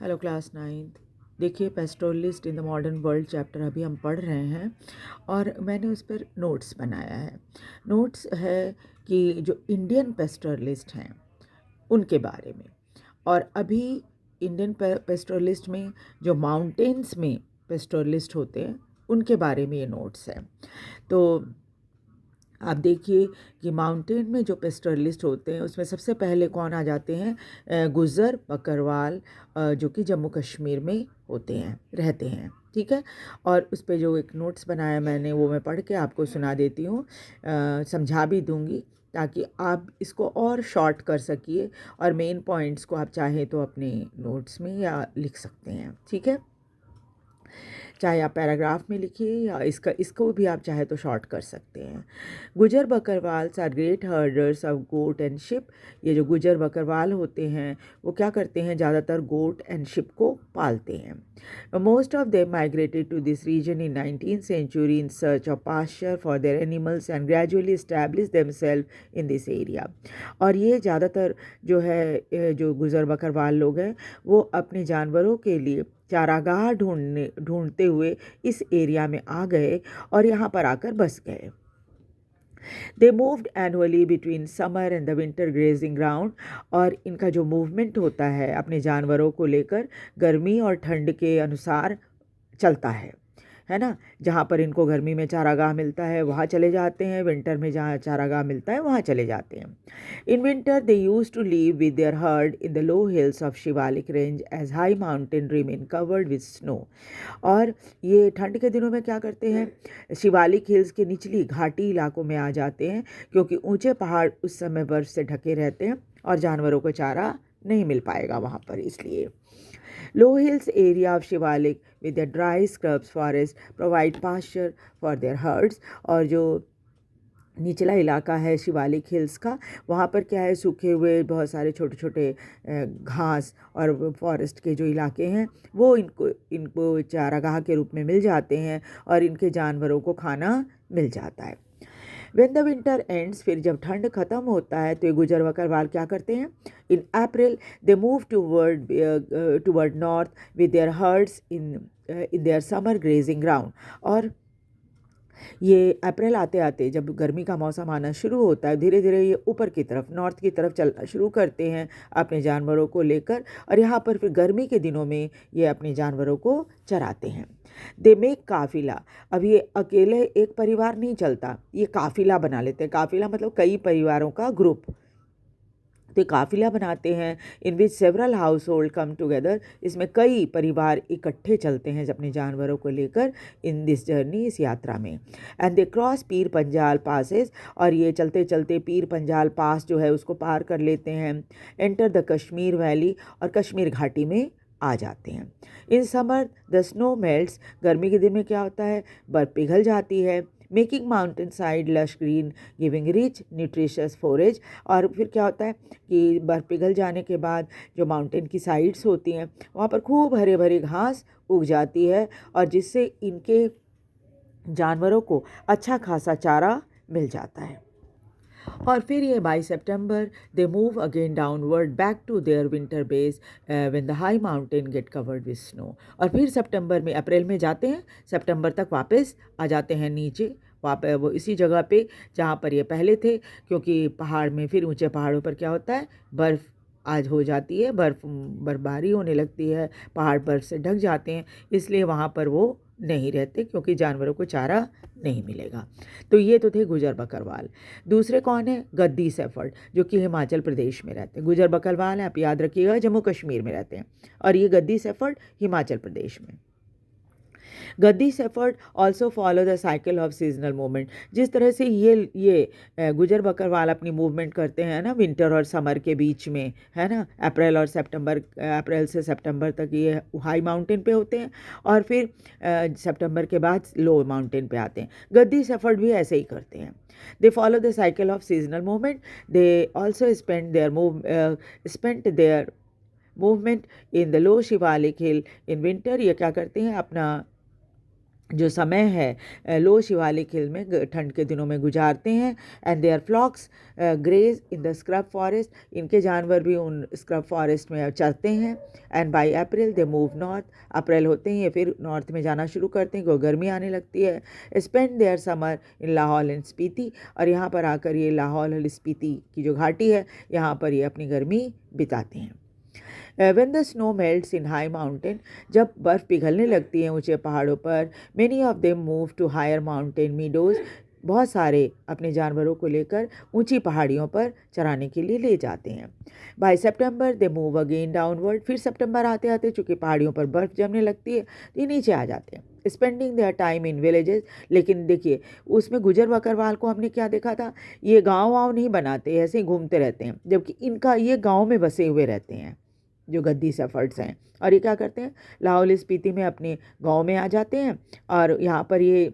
Hello class 9th। देखिए, pastoralist in the modern world chapter अभी हम पढ़ रहे हैं और मैंने उस पर नोट्स बनाया है। नोट्स है कि जो इंडियन पेस्टोरलिस्ट हैं उनके बारे में, और अभी इंडियन पेस्टोरलिस्ट में जो माउंटेन्स में पेस्टोरलिस्ट होते हैं उनके बारे में ये नोट्स हैं। तो आप देखिए कि माउंटेन में जो पेस्टोरलिस्ट होते हैं उसमें सबसे पहले कौन आ जाते हैं? गुज्जर बकरवाल, जो कि जम्मू कश्मीर में होते हैं, रहते हैं। ठीक है। और उस पे जो एक नोट्स बनाया मैंने वो मैं पढ़ के आपको सुना देती हूँ, समझा भी दूँगी ताकि आप इसको और शॉर्ट कर सकिए, और मेन पॉइंट्स को आप चाहें तो अपने नोट्स में या लिख सकते हैं। ठीक है, चाहे आप पैराग्राफ में लिखिए या इसको भी आप चाहे तो शॉर्ट कर सकते हैं। Gujjar Bakarwals are great herders of goat and sheep. ये जो गुजर बकरवाल होते हैं वो क्या करते हैं? ज़्यादातर गोट एंड शिप को पालते हैं। Most of them migrated to this region in 19th century in search of pasture for their animals and gradually established themselves in this area। और ये ज़्यादातर जो है जो गुजर बकरवाल लोग हैं वो अपने जानवरों के लिए चारागाह ढूंढते हुए इस एरिया में आ गए और यहाँ पर आकर बस गए। They moved annually between summer and the winter grazing ground. और इनका जो मूवमेंट होता है अपने जानवरों को लेकर गर्मी और ठंड के अनुसार चलता है ना। जहाँ पर इनको गर्मी में चारागाह मिलता है वहाँ चले जाते हैं, विंटर में जहाँ चारागाह मिलता है वहाँ चले जाते हैं। In winter they used to leave with their herd in the low hills of Shivalik range as high mountain remain covered with snow. और ये ठंड के दिनों में क्या करते हैं? शिवालिक हिल्स के निचली घाटी इलाकों में आ जाते हैं, क्योंकि ऊंचे पहाड़ उस समय बर्फ से ढके रहते हैं और जानवरों को चारा नहीं मिल पाएगा वहाँ पर, इसलिए। Low hills area of Shivalik with their dry scrubs forest provide pasture for their herds। और जो निचला इलाका है शिवालिक हिल्स का, वहाँ पर क्या है? सूखे हुए बहुत सारे छोटे छोटे घास और फॉरेस्ट के जो इलाके हैं वो इनको चारागाह के रूप में मिल जाते हैं और इनके जानवरों को खाना मिल जाता है। When the winter ends, फिर जब ठंड ख़त्म होता है तो ये गुजर बकरवाल क्या करते हैं? In April they move toward north with their herds in their summer grazing ground। और ये अप्रैल आते आते जब गर्मी का मौसम आना शुरू होता है, धीरे धीरे ये ऊपर की तरफ नॉर्थ की तरफ चलना शुरू करते हैं अपने जानवरों को लेकर, और यहाँ पर फिर गर्मी के दिनों में ये अपने जानवरों को चराते हैं। दे मेक काफिला। अब ये अकेले एक परिवार नहीं चलता, ये काफिला बना लेते हैं। काफिला मतलब कई परिवारों का ग्रुप। तो काफिला बनाते हैं in which several household come together. इसमें कई परिवार इकट्ठे चलते हैं अपने जानवरों को लेकर इन दिस जर्नी, इस यात्रा में। And they cross Pir Panjal passes. और ये चलते चलते पीर पंजाल पास जो है उसको पार कर लेते हैं। Enter the Kashmir valley. और कश्मीर घाटी में आ जाते हैं। In summer the snow melts. गर्मी के दिन में क्या होता है? बर्फ़ पिघल जाती है। Making mountain side lush green giving rich nutritious forage. और फिर क्या होता है कि बर्फ़ पिघल जाने के बाद जो माउंटेन की साइड्स होती हैं वहाँ पर खूब हरे भरी घास उग जाती है, और जिससे इनके जानवरों को अच्छा खासा चारा मिल जाता है। और फिर ये by September they move again downward back to their winter base when the high mountain get covered with snow. और फिर सितंबर में, अप्रैल में जाते हैं, सितंबर तक वापस आ जाते हैं नीचे, वापस वो इसी जगह पे जहाँ पर ये पहले थे, क्योंकि पहाड़ में फिर ऊंचे पहाड़ों पर क्या होता है? बर्फ़ आज हो जाती है, बर्फबारी होने लगती है, पहाड़ बर्फ़ से ढक जाते हैं, इसलिए वहाँ पर वो नहीं रहते क्योंकि जानवरों को चारा नहीं मिलेगा। तो ये तो थे गुजर बकरवाल। दूसरे कौन है? गद्दी सेफर्ड, जो कि हिमाचल प्रदेश में रहते हैं। गुजर बकरवाल आप याद रखिएगा जम्मू कश्मीर में रहते हैं, और ये गद्दी सेफर्ड हिमाचल प्रदेश में। गद्दी shepherd also follow the cycle of seasonal movement. जिस तरह से ये गुजर बकरवाल अपनी मूवमेंट करते हैं ना विंटर और समर के बीच में, है ना, अप्रैल से सितंबर तक ये हाई माउंटेन पे होते हैं, और फिर सितंबर के बाद लो माउंटेन पे आते हैं। गद्दी सेफर्ड भी ऐसे ही करते हैं। They follow the cycle of seasonal movement। They also spent their movement in the low Shivalik hill in winter। ये क्या करते हैं? अपना जो समय है लो शिवालिक हिल में ठंड के दिनों में गुजारते हैं। And their flocks graze in the scrub forest, इनके जानवर भी उन स्क्रब फॉरेस्ट में चरते हैं। And by April they move north, April होते ही ये फिर नॉर्थ में जाना शुरू करते हैं क्योंकि गर्मी आने लगती है। Spend their summer in Lahaul and Spiti, और यहाँ पर आकर ये लाहौल और स्पीति की जो घाटी है यहाँ पर ये अपनी गर्मी बिताते हैं। When the snow melts in high mountain, जब बर्फ़ पिघलने लगती है ऊंचे पहाड़ों पर, many of them move to higher mountain meadows, बहुत सारे अपने जानवरों को लेकर ऊंची पहाड़ियों पर चराने के लिए ले जाते हैं। By September they move again downward, फिर सितंबर आते आते चूँकि पहाड़ियों पर बर्फ़ जमने लगती है तो ये नीचे आ जाते हैं। Spending their time in villages, लेकिन देखिए उसमें गुजर बकरवाल को हमने क्या देखा था, ये गाँव वाँव नहीं बनाते, ऐसे ही घूमते रहते हैं, जबकि इनका ये गाँव में बसे हुए रहते हैं जो गद्दी सेफर्ड्स हैं। और ये क्या करते हैं, लाहौल स्पीति में अपने गांव में आ जाते हैं और यहाँ पर ये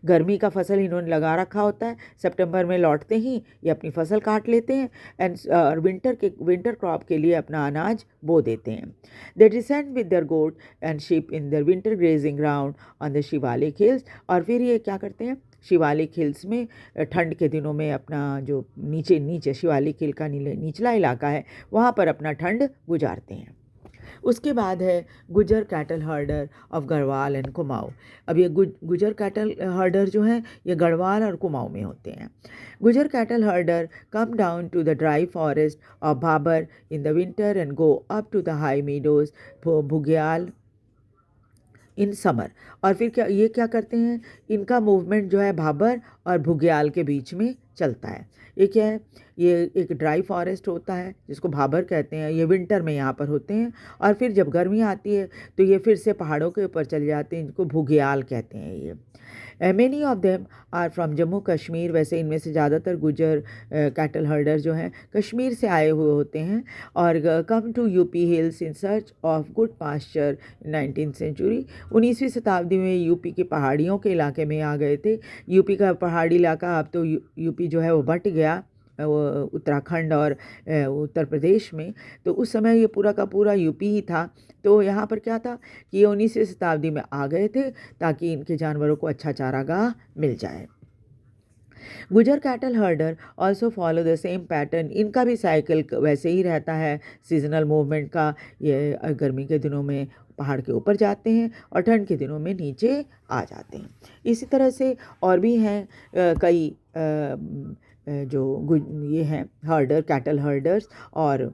गर्मी का फसल इन्होंने लगा रखा होता है। सितंबर में लौटते ही ये अपनी फसल काट लेते हैं एंड विंटर क्रॉप के लिए अपना अनाज बो देते हैं। They descend with their goat and sheep in their winter grazing ground on the Shivalik hills, और फिर ये क्या करते हैं, शिवालिक हिल्स में ठंड के दिनों में अपना जो नीचे शिवालिक हिल का निचला इलाका है वहाँ पर अपना ठंड गुजारते हैं। उसके बाद है गुजर cattle हर्डर of Garhwal and Kumaon. अब ये गुजर कैटल हर्डर जो हैं ये गढ़वाल और कुमाऊँ में होते हैं। Gujjar cattle herder come down to the dry forest of Bhabar in the winter and go up to the high meadows bugyal in summer, और फिर क्या करते हैं, इनका मूवमेंट जो है भाबर और बुग्याल के बीच में चलता है। ये क्या है, ये एक ड्राई फॉरेस्ट होता है जिसको भाबर कहते हैं, ये विंटर में यहाँ पर होते हैं और फिर जब गर्मी आती है तो ये फिर से पहाड़ों के ऊपर चले जाते हैं, जिनको बुग्याल कहते हैं। ये many of them are from Jammu Kashmir, वैसे इनमें से ज़्यादातर गुजर कैटल हर्डर जो हैं कश्मीर से आए हुए होते हैं और come to UP hills in search of good pasture 19th century. 19वीं शताब्दी में यूपी की पहाड़ियों के इलाके में आ गए थे। यूपी का पहाड़ी इलाका, अब तो यूपी जो है वो बट गया उत्तराखंड और उत्तर प्रदेश में, तो उस समय ये पूरा का पूरा यूपी ही था। तो यहाँ पर क्या था कि ये 19वीं शताब्दी में आ गए थे ताकि इनके जानवरों को अच्छा चारागाह मिल जाए। गुजर cattle हर्डर also follow the same pattern, इनका भी साइकिल वैसे ही रहता है सीजनल मूवमेंट का। ये गर्मी के दिनों में पहाड़ के ऊपर जाते हैं और ठंड के दिनों में नीचे आ जाते हैं। इसी तरह से और भी हैं कई जो ये हैं हर्डर कैटल हर्डर्स और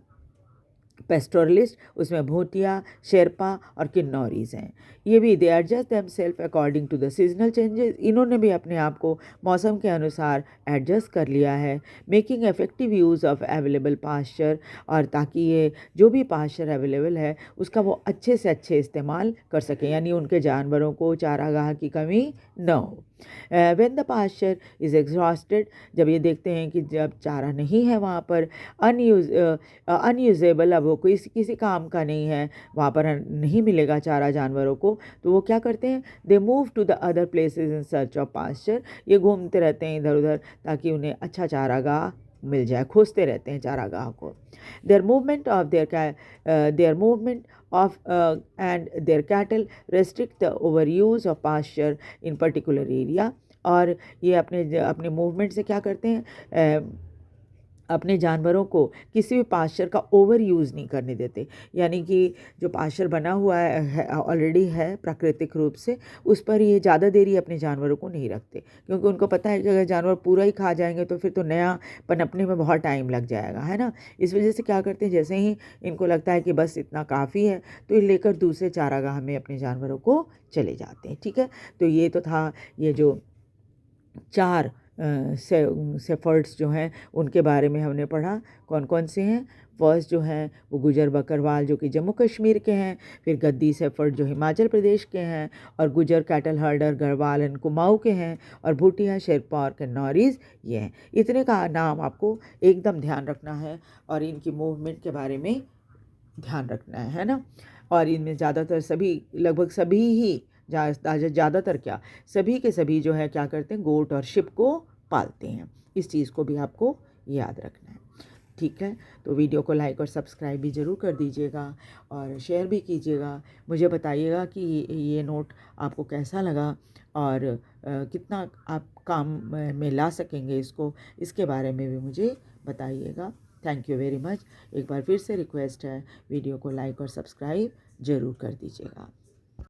पेस्टोरलिस्ट, उसमें भूतिया, शेरपा और किन्नौरीज हैं। ये भी they adjust them self according to the seasonal changes, इन्होंने भी अपने आप को मौसम के अनुसार एडजस्ट कर लिया है। Making effective use of available pasture, और ताकि ये जो भी पास्चर अवेलेबल है उसका वो अच्छे से अच्छे इस्तेमाल कर सकें, यानी उनके जानवरों को चारागाह की कमी न हो। When the pasture is exhausted, जब ये देखते हैं कि जब चारा नहीं है वहाँ पर, अनयूजेबल, अब वो किसी काम का नहीं है, वहाँ पर नहीं मिलेगा चारा जानवरों को, तो वो क्या करते हैं, they move to the other places in search of pasture, ये घूमते रहते हैं इधर उधर ताकि उन्हें अच्छा चारागाह मिल जाए, खोजते रहते हैं चारागाह को। Their movement of and their cattle restrict the over use of pasture in particular area, और ये अपने मूवमेंट से क्या करते हैं, अपने जानवरों को किसी भी पास्चर का ओवर यूज़ नहीं करने देते, यानी कि जो पास्चर बना हुआ है ऑलरेडी है प्राकृतिक रूप से, उस पर ये ज़्यादा देरी अपने जानवरों को नहीं रखते, क्योंकि उनको पता है कि अगर जानवर पूरा ही खा जाएंगे तो फिर तो नया पनपने में बहुत टाइम लग जाएगा, है ना। इस वजह से क्या करते हैं, जैसे ही इनको लगता है कि बस इतना काफ़ी है तो ये लेकर दूसरे चारागाह में अपने जानवरों को चले जाते हैं। ठीक है, तो ये तो था ये जो 4 सेफर्ड्स जो हैं उनके बारे में हमने पढ़ा। कौन कौन से हैं, फर्स्ट जो हैं वो गुजर बकरवाल जो कि जम्मू कश्मीर के हैं, फिर गद्दी सेफर्ड जो हिमाचल प्रदेश के हैं, और गुजर कैटल हर्डर गढ़वाल एंड कुमाऊँ के हैं, और भूटिया, शेरपा और किन्नौरीज ये हैं। इतने का नाम आपको एकदम ध्यान रखना है और इनकी मूवमेंट के बारे में ध्यान रखना है ना। और इनमें ज़्यादातर सभी, लगभग सभी ही, ज़्यादातर क्या, सभी के सभी जो है क्या करते हैं, गोट और शिप को पालते हैं। इस चीज़ को भी आपको याद रखना है। ठीक है, तो वीडियो को लाइक और सब्सक्राइब भी ज़रूर कर दीजिएगा और शेयर भी कीजिएगा। मुझे बताइएगा कि ये नोट आपको कैसा लगा और कितना आप काम में ला सकेंगे इसको, इसके बारे में भी मुझे बताइएगा। Thank you very much. एक बार फिर से रिक्वेस्ट है, वीडियो को लाइक और सब्सक्राइब ज़रूर कर दीजिएगा।